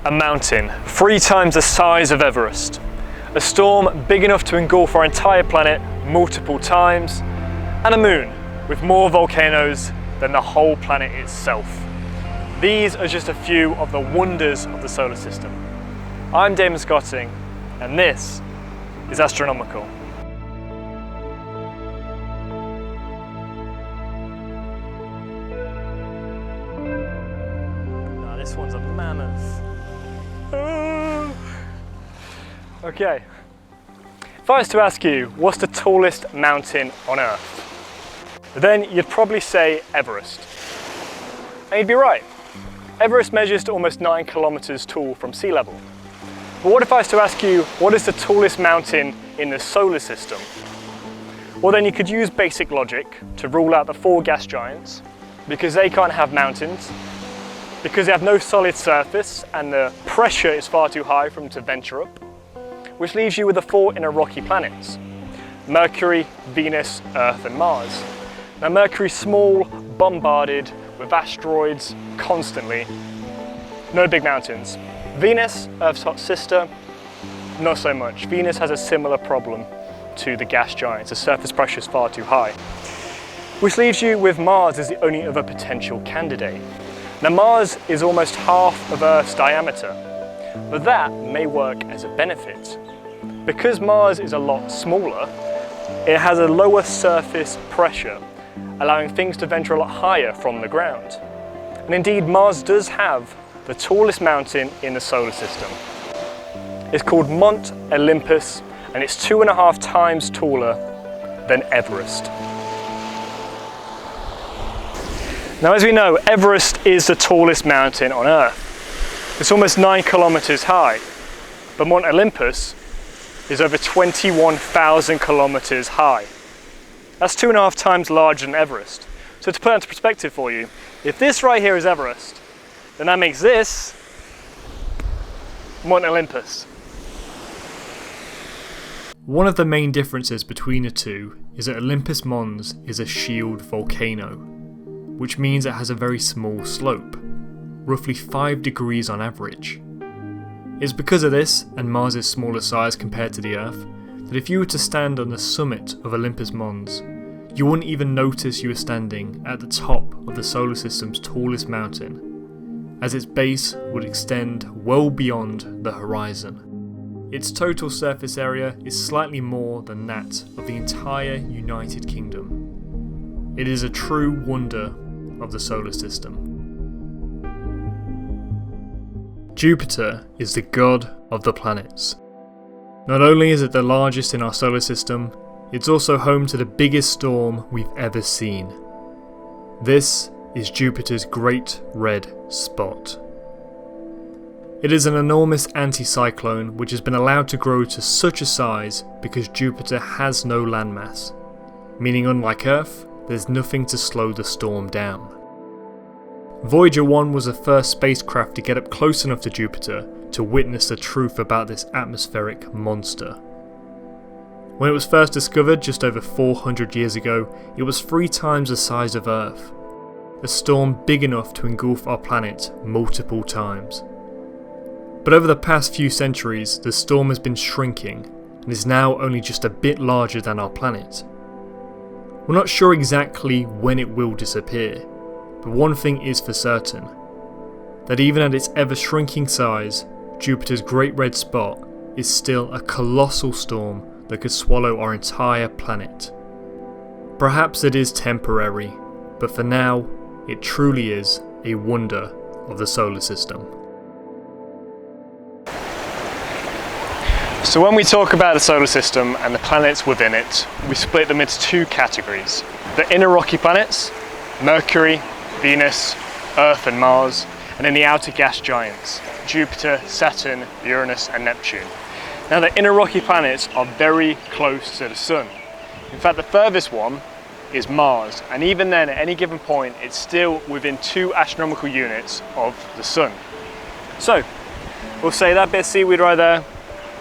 A mountain 3 times the size of Everest. A storm big enough to engulf our entire planet multiple times. And a moon with more volcanoes than the whole planet itself. These are just a few of the wonders of the solar system. I'm Damon Scotting, and this is Astronomical. Now this one's a mammoth. Okay. If I was to ask you, what's the tallest mountain on Earth? Then you'd probably say Everest. And you'd be right. Everest measures to almost 9 kilometers tall from sea level. But what if I was to ask you, what is the tallest mountain in the solar system? Well, then you could use basic logic to rule out the 4 gas giants, because they can't have mountains, because they have no solid surface and the pressure is far too high for them to venture up, which leaves you with the 4 inner rocky planets: Mercury, Venus, Earth and Mars. Now Mercury's small, bombarded with asteroids constantly, no big mountains. Venus, Earth's hot sister, not so much. Venus has a similar problem to the gas giants. The surface pressure is far too high. Which leaves you with Mars as the only other potential candidate. Now Mars is almost half of Earth's diameter, but that may work as a benefit. Because Mars is a lot smaller, it has a lower surface pressure, allowing things to venture a lot higher from the ground. And indeed, Mars does have the tallest mountain in the solar system. It's called Mount Olympus, and it's 2.5 times taller than Everest. Now, as we know, Everest is the tallest mountain on Earth. It's almost 9 kilometers high, but Mount Olympus is over 21,000 kilometers high. That's 2.5 times larger than Everest. So to put that into perspective for you, if this right here is Everest, then that makes this Mount Olympus. One of the main differences between the two is that Olympus Mons is a shield volcano, which means it has a very small slope, roughly 5 degrees on average. It's because of this, and Mars' smaller size compared to the Earth, that if you were to stand on the summit of Olympus Mons, you wouldn't even notice you were standing at the top of the solar system's tallest mountain, as its base would extend well beyond the horizon. Its total surface area is slightly more than that of the entire United Kingdom. It is a true wonder of the solar system. Jupiter is the god of the planets. Not only is it the largest in our solar system, it's also home to the biggest storm we've ever seen. This is Jupiter's Great Red Spot. It is an enormous anticyclone which has been allowed to grow to such a size because Jupiter has no landmass, meaning unlike Earth, there's nothing to slow the storm down. Voyager 1 was the first spacecraft to get up close enough to Jupiter to witness the truth about this atmospheric monster. When it was first discovered just over 400 years ago, it was 3 times the size of Earth, a storm big enough to engulf our planet multiple times. But over the past few centuries, the storm has been shrinking and is now only just a bit larger than our planet. We're not sure exactly when it will disappear, but one thing is for certain, that even at its ever-shrinking size, Jupiter's Great Red Spot is still a colossal storm that could swallow our entire planet. Perhaps it is temporary, but for now, it truly is a wonder of the solar system. So when we talk about the solar system and the planets within it, we split them into 2 categories. The inner rocky planets, Mercury, Venus, Earth and Mars, and then the outer gas giants, Jupiter, Saturn, Uranus and Neptune. Now the inner rocky planets are very close to the Sun. In fact, the furthest one is Mars, and even then at any given point it's still within 2 astronomical units of the Sun. So we'll say that bit of seaweed right there,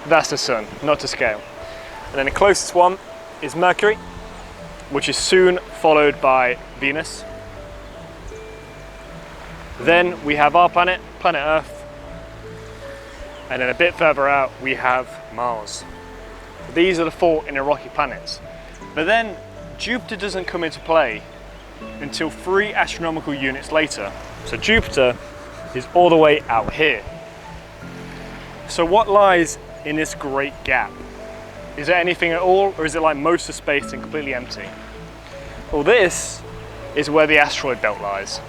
that's the Sun, not to scale. And then the closest one is Mercury, which is soon followed by Venus. Then we have our planet, planet Earth, And then a bit further out, we have Mars. These are the 4 inner rocky planets. But then Jupiter doesn't come into play until 3 astronomical units later. So Jupiter is all the way out here. So what lies in this great gap? Is there anything at all, or is it like most of space and completely empty? Well, this is where the asteroid belt lies.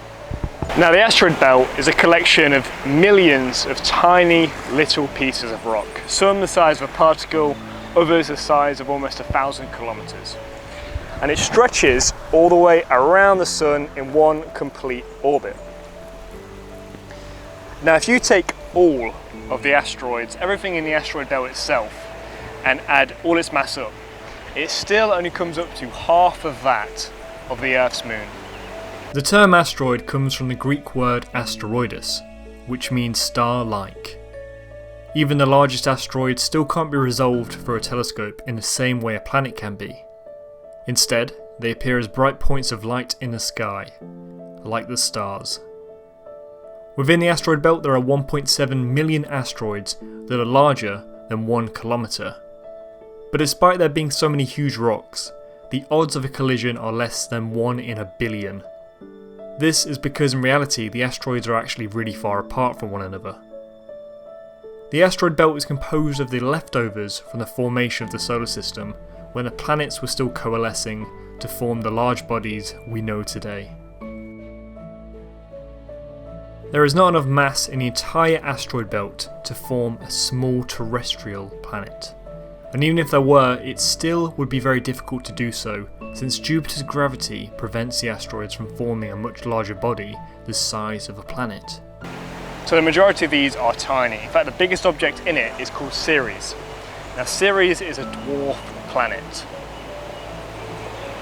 Now, the asteroid belt is a collection of millions of tiny little pieces of rock, some the size of a particle, others the size of almost 1,000 kilometers. And it stretches all the way around the sun in one complete orbit. Now, if you take all of the asteroids, everything in the asteroid belt itself, and add all its mass up, it still only comes up to half of that of the Earth's moon. The term asteroid comes from the Greek word asteroidus, which means star-like. Even the largest asteroids still can't be resolved through a telescope in the same way a planet can be. Instead, they appear as bright points of light in the sky, like the stars. Within the asteroid belt there are 1.7 million asteroids that are larger than 1 kilometre. But despite there being so many huge rocks, the odds of a collision are less than 1 in a billion. This is because in reality the asteroids are actually really far apart from one another. The asteroid belt is composed of the leftovers from the formation of the solar system when the planets were still coalescing to form the large bodies we know today. There is not enough mass in the entire asteroid belt to form a small terrestrial planet. And even if there were, it still would be very difficult to do so, since Jupiter's gravity prevents the asteroids from forming a much larger body the size of a planet. So the majority of these are tiny. In fact, the biggest object in it is called Ceres. Now, Ceres is a dwarf planet.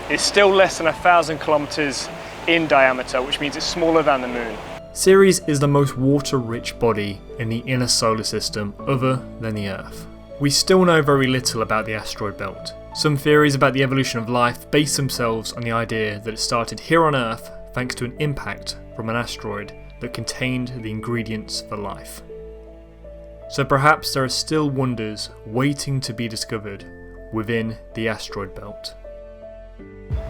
It's still less than 1,000 kilometers in diameter, which means it's smaller than the moon. Ceres is the most water-rich body in the inner solar system other than the Earth. We still know very little about the asteroid belt. Some theories about the evolution of life base themselves on the idea that it started here on Earth thanks to an impact from an asteroid that contained the ingredients for life. So perhaps there are still wonders waiting to be discovered within the asteroid belt.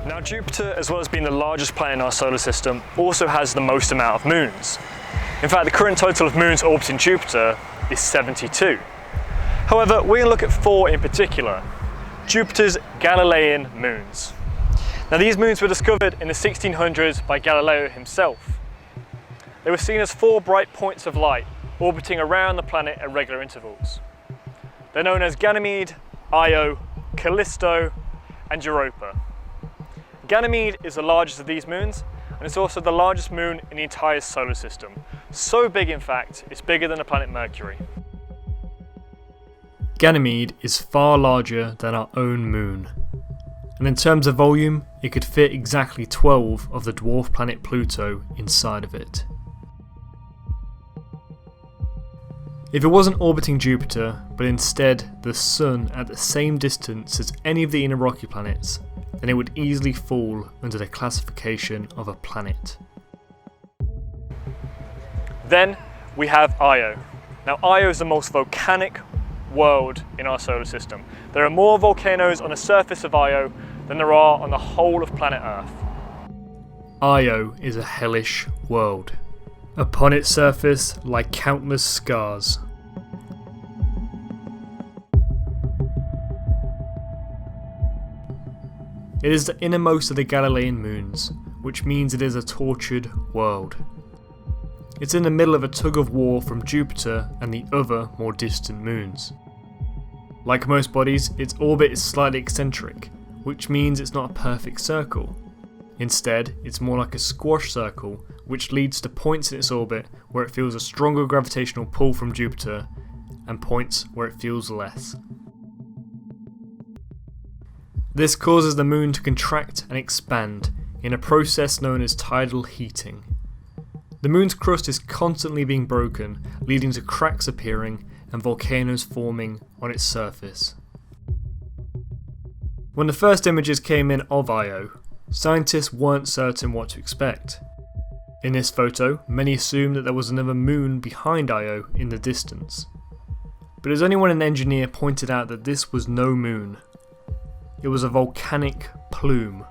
Now, Jupiter, as well as being the largest planet in our solar system, also has the most amount of moons. In fact, the current total of moons orbiting Jupiter is 72. However, we're going to look at 4 in particular: Jupiter's Galilean Moons. Now, these moons were discovered in the 1600s by Galileo himself. They were seen as 4 bright points of light orbiting around the planet at regular intervals. They're known as Ganymede, Io, Callisto, and Europa. Ganymede is the largest of these moons, and it's also the largest moon in the entire solar system. So big, in fact, it's bigger than the planet Mercury. Ganymede is far larger than our own moon, and in terms of volume, it could fit exactly 12 of the dwarf planet Pluto inside of it. If it wasn't orbiting Jupiter, but instead the Sun at the same distance as any of the inner rocky planets, then it would easily fall under the classification of a planet. Then we have Io. Now, Io is the most volcanic world in our solar system. There are more volcanoes on the surface of Io than there are on the whole of planet Earth. Io is a hellish world. Upon its surface lie countless scars. It is the innermost of the Galilean Moons, which means it is a tortured world. It's in the middle of a tug of war from Jupiter and the other more distant moons. Like most bodies, its orbit is slightly eccentric, which means it's not a perfect circle. Instead, it's more like a squash circle, which leads to points in its orbit where it feels a stronger gravitational pull from Jupiter, and points where it feels less. This causes the moon to contract and expand in a process known as tidal heating. The moon's crust is constantly being broken, leading to cracks appearing and volcanoes forming on its surface. When the first images came in of Io, scientists weren't certain what to expect. In this photo, many assumed that there was another moon behind Io in the distance. but it was only when an engineer pointed out that this was no moon. It was a volcanic plume.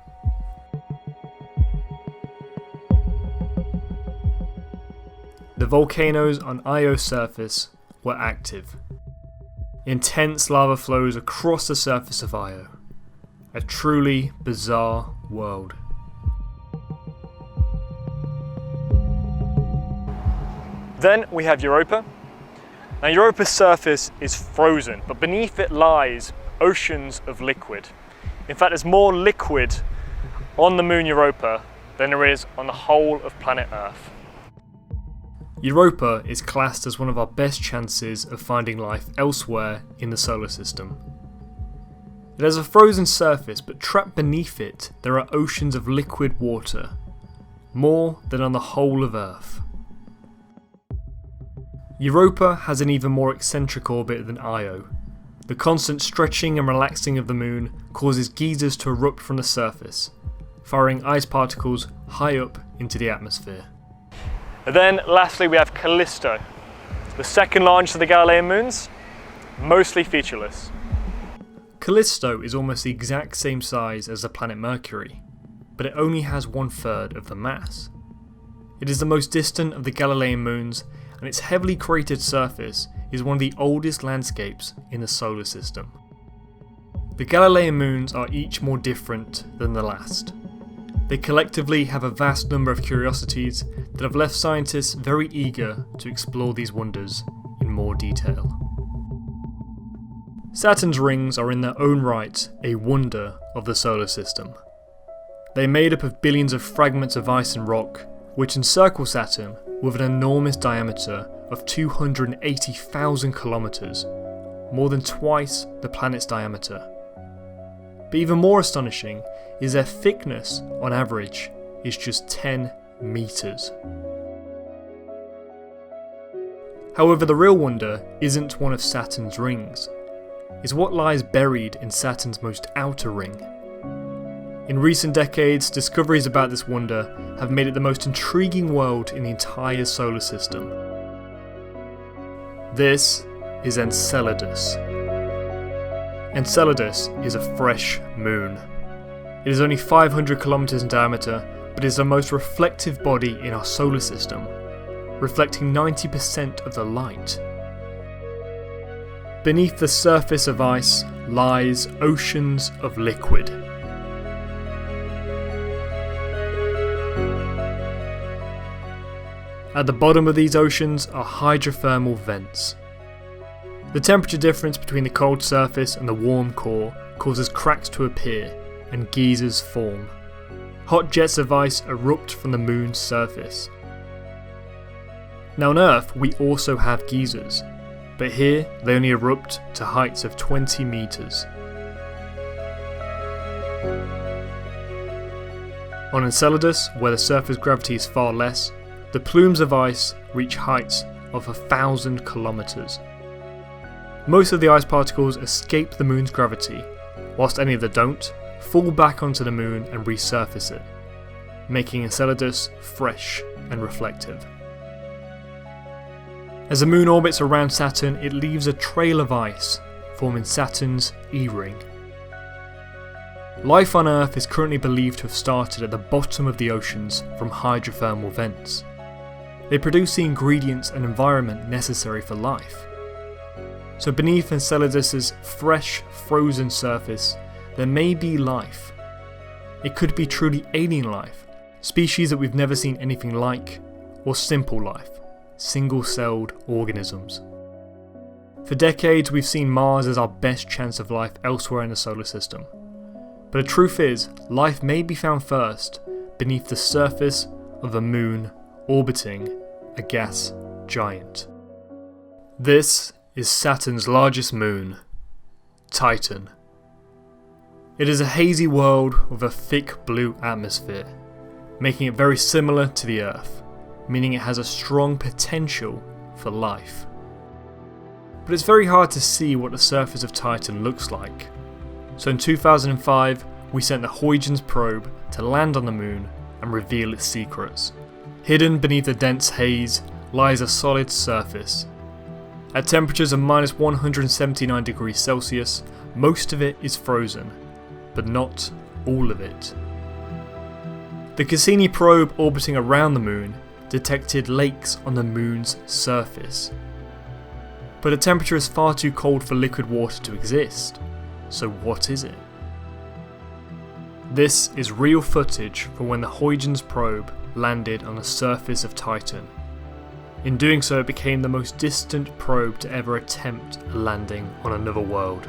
The volcanoes on Io's surface were active. Intense lava flows across the surface of Io. A truly bizarre world. Then we have Europa. Now Europa's surface is frozen, but beneath it lies oceans of liquid. In fact, there's more liquid on the moon Europa than there is on the whole of planet Earth. Europa is classed as one of our best chances of finding life elsewhere in the solar system. It has a frozen surface, but trapped beneath it there are oceans of liquid water, more than on the whole of Earth. Europa has an even more eccentric orbit than Io. The constant stretching and relaxing of the moon causes geysers to erupt from the surface, firing ice particles high up into the atmosphere. And then lastly we have Callisto, the second largest of the Galilean moons, mostly featureless. Callisto is almost the exact same size as the planet Mercury, but it only has 1/3 of the mass. It is the most distant of the Galilean moons, and its heavily cratered surface is one of the oldest landscapes in the solar system. The Galilean moons are each more different than the last. They collectively have a vast number of curiosities that have left scientists very eager to explore these wonders in more detail. Saturn's rings are in their own right a wonder of the solar system. They are made up of billions of fragments of ice and rock, which encircle Saturn with an enormous diameter of 280,000 kilometers, more than twice the planet's diameter. But even more astonishing is their thickness, on average, is just 10 meters. However, the real wonder isn't one of Saturn's rings. It's what lies buried in Saturn's most outer ring. In recent decades, discoveries about this wonder have made it the most intriguing world in the entire solar system. This is Enceladus. Enceladus is a fresh moon. It is only 500 kilometers in diameter, but is the most reflective body in our solar system, reflecting 90% of the light. Beneath the surface of ice lies oceans of liquid. At the bottom of these oceans are hydrothermal vents. The temperature difference between the cold surface and the warm core causes cracks to appear and geysers form. Hot jets of ice erupt from the moon's surface. Now on Earth we also have geysers, but here they only erupt to heights of 20 meters. On Enceladus, where the surface gravity is far less, the plumes of ice reach heights of 1,000 kilometers. Most of the ice particles escape the moon's gravity, whilst any that don't fall back onto the moon and resurface it, making Enceladus fresh and reflective. As the moon orbits around Saturn, it leaves a trail of ice, forming Saturn's E-ring. Life on Earth is currently believed to have started at the bottom of the oceans from hydrothermal vents. They produce the ingredients and environment necessary for life. So beneath Enceladus's fresh, frozen surface, there may be life. It could be truly alien life, species that we've never seen anything like, or simple life, single-celled organisms. For decades we've seen Mars as our best chance of life elsewhere in the solar system. But the truth is, life may be found first beneath the surface of the moon orbiting a gas giant. This is Saturn's largest moon, Titan. It is a hazy world with a thick blue atmosphere, making it very similar to the Earth, meaning it has a strong potential for life. But it's very hard to see what the surface of Titan looks like. So in 2005, we sent the Huygens probe to land on the moon and reveal its secrets. Hidden beneath a dense haze lies a solid surface. At temperatures of minus 179 degrees Celsius, most of it is frozen, but not all of it. The Cassini probe orbiting around the Moon detected lakes on the Moon's surface. But a temperature is far too cold for liquid water to exist, so what is it? This is real footage from when the Huygens probe landed on the surface of Titan. In doing so, it became the most distant probe to ever attempt a landing on another world.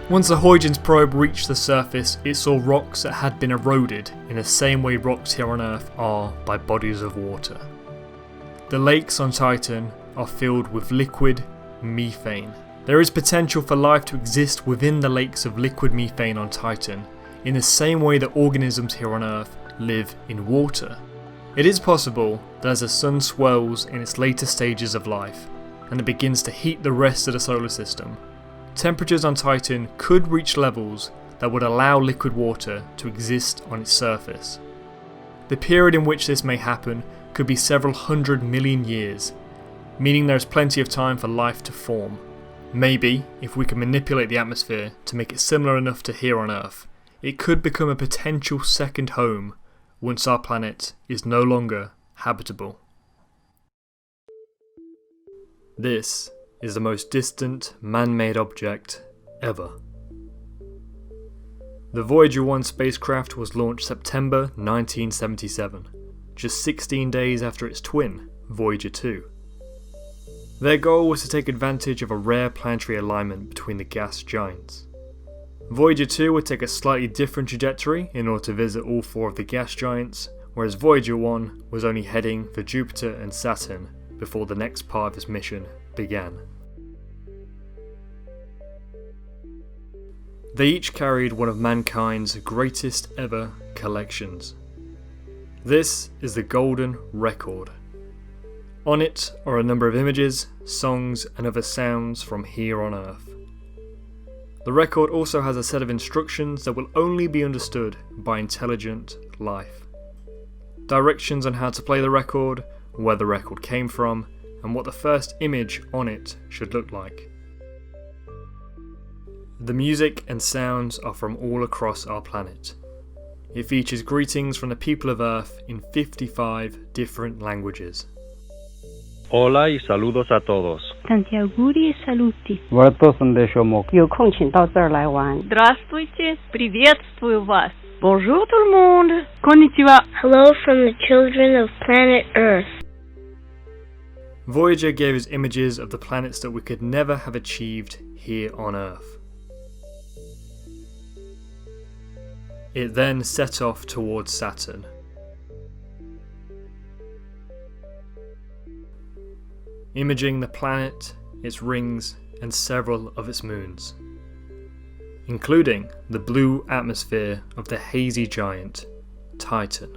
Once the Huygens probe reached the surface, it saw rocks that had been eroded in the same way rocks here on Earth are by bodies of water. The lakes on Titan are filled with liquid methane. There is potential for life to exist within the lakes of liquid methane on Titan, in the same way that organisms here on Earth live in water. It is possible that as the sun swells in its later stages of life, and it begins to heat the rest of the solar system, temperatures on Titan could reach levels that would allow liquid water to exist on its surface. The period in which this may happen could be several 100 million years, meaning there is plenty of time for life to form. Maybe, if we can manipulate the atmosphere to make it similar enough to here on Earth, it could become a potential second home once our planet is no longer habitable. This is the most distant man-made object ever. The Voyager 1 spacecraft was launched September 1977, just 16 days after its twin, Voyager 2. Their goal was to take advantage of a rare planetary alignment between the gas giants. Voyager 2 would take a slightly different trajectory in order to visit all four of the gas giants, whereas Voyager 1 was only heading for Jupiter and Saturn before the next part of its mission began. They each carried one of mankind's greatest ever collections. This is the Golden Record. On it are a number of images, songs and other sounds from here on Earth. The record also has a set of instructions that will only be understood by intelligent life. Directions on how to play the record, where the record came from, and what the first image on it should look like. The music and sounds are from all across our planet. It features greetings from the people of Earth in 55 different languages. Hola y saludos a todos. Tanti auguri e saluti. 我多孙的小木。有空请到这儿来玩。 Здравствуйте, приветствую вас. Bonjour tout le monde. Konnichiwa. Hello from the children of planet Earth. Voyager gave us images of the planets that we could never have achieved here on Earth. It then set off towards Saturn. Imaging the planet, its rings, and several of its moons, including the blue atmosphere of the hazy giant, Titan.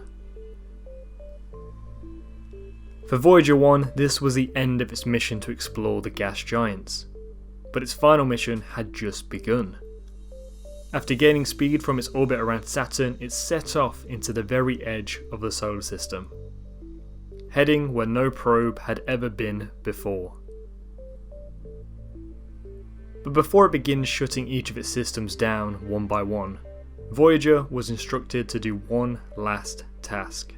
For Voyager 1, this was the end of its mission to explore the gas giants, but its final mission had just begun. After gaining speed from its orbit around Saturn, it set off into the very edge of the solar system, heading where no probe had ever been before. But before it begins shutting each of its systems down one by one, Voyager was instructed to do one last task: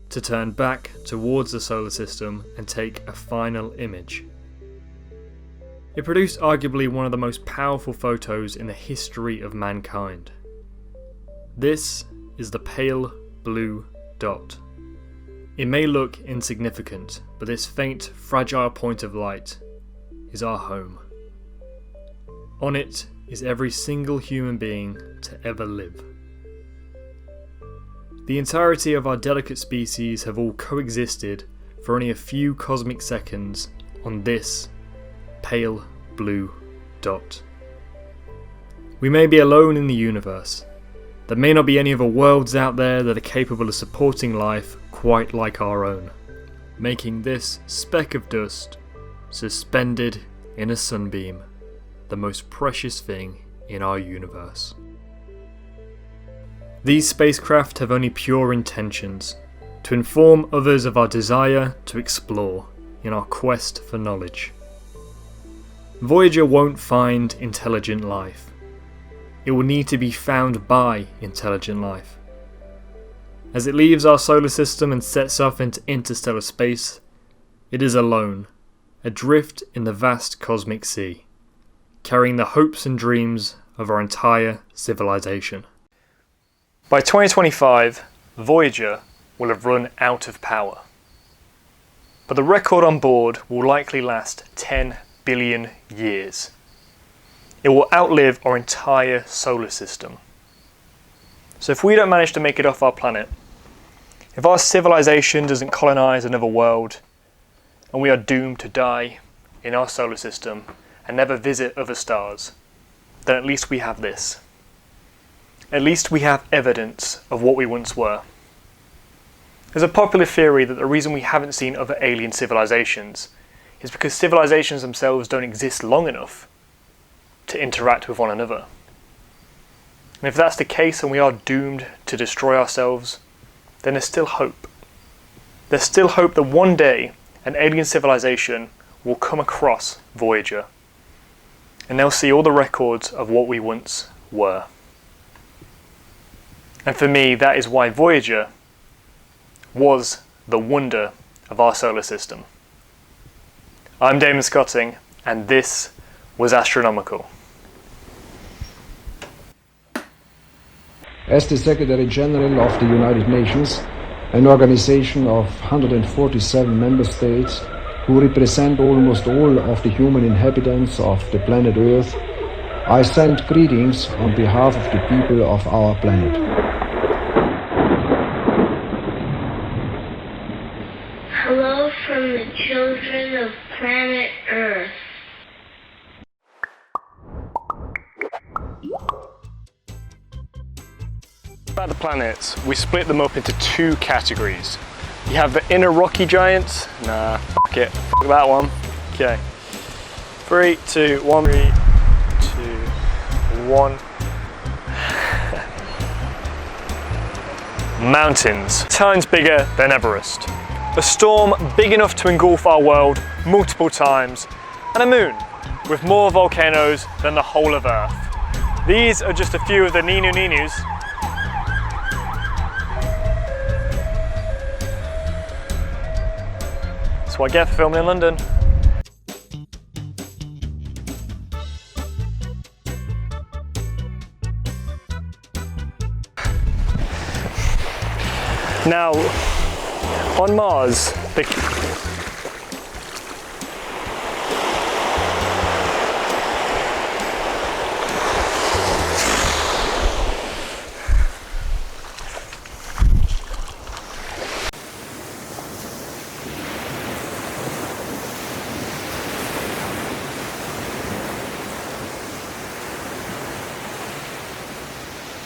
to turn back towards the solar system and take a final image. It produced arguably one of the most powerful photos in the history of mankind. This is the pale blue dot. It may look insignificant, but this faint, fragile point of light is our home. On it is every single human being to ever live. The entirety of our delicate species have all coexisted for only a few cosmic seconds on this pale blue dot. We may be alone in the universe. There may not be any other worlds out there that are capable of supporting life quite like our own, making this speck of dust, suspended in a sunbeam, the most precious thing in our universe. These spacecraft have only pure intentions, to inform others of our desire to explore in our quest for knowledge. Voyager won't find intelligent life. It will need to be found by intelligent life. As it leaves our solar system and sets off into interstellar space, it is alone, adrift in the vast cosmic sea, carrying the hopes and dreams of our entire civilization. By 2025, Voyager will have run out of power. But the record on board will likely last 10 billion years. It will outlive our entire solar system. So if we don't manage to make it off our planet, if our civilization doesn't colonize another world, and we are doomed to die in our solar system and never visit other stars, then at least we have this. At least we have evidence of what we once were. There's a popular theory that the reason we haven't seen other alien civilizations is because civilizations themselves don't exist long enough to interact with one another. And if that's the case and we are doomed to destroy ourselves, then there's still hope. There's still hope that one day an alien civilization will come across Voyager and they'll see all the records of what we once were. And for me, that is why Voyager was the wonder of our solar system. I'm Damon Scotting, and this was Astronomical. As the Secretary General of the United Nations, an organization of 147 member states who represent almost all of the human inhabitants of the planet Earth, I send greetings on behalf of the people of our planet. Hello from the children of planet Earth. About the planets, we split them up into two categories. You have the inner rocky giants. Nah, f it. F that one. Okay. 3, 2, 1. 3, 2, 1. Mountains. Times bigger than Everest. A storm big enough to engulf our world multiple times. And a moon with more volcanoes than the whole of Earth. These are just a few of the Ninus. That's what I get for filming in London. Now, on Mars,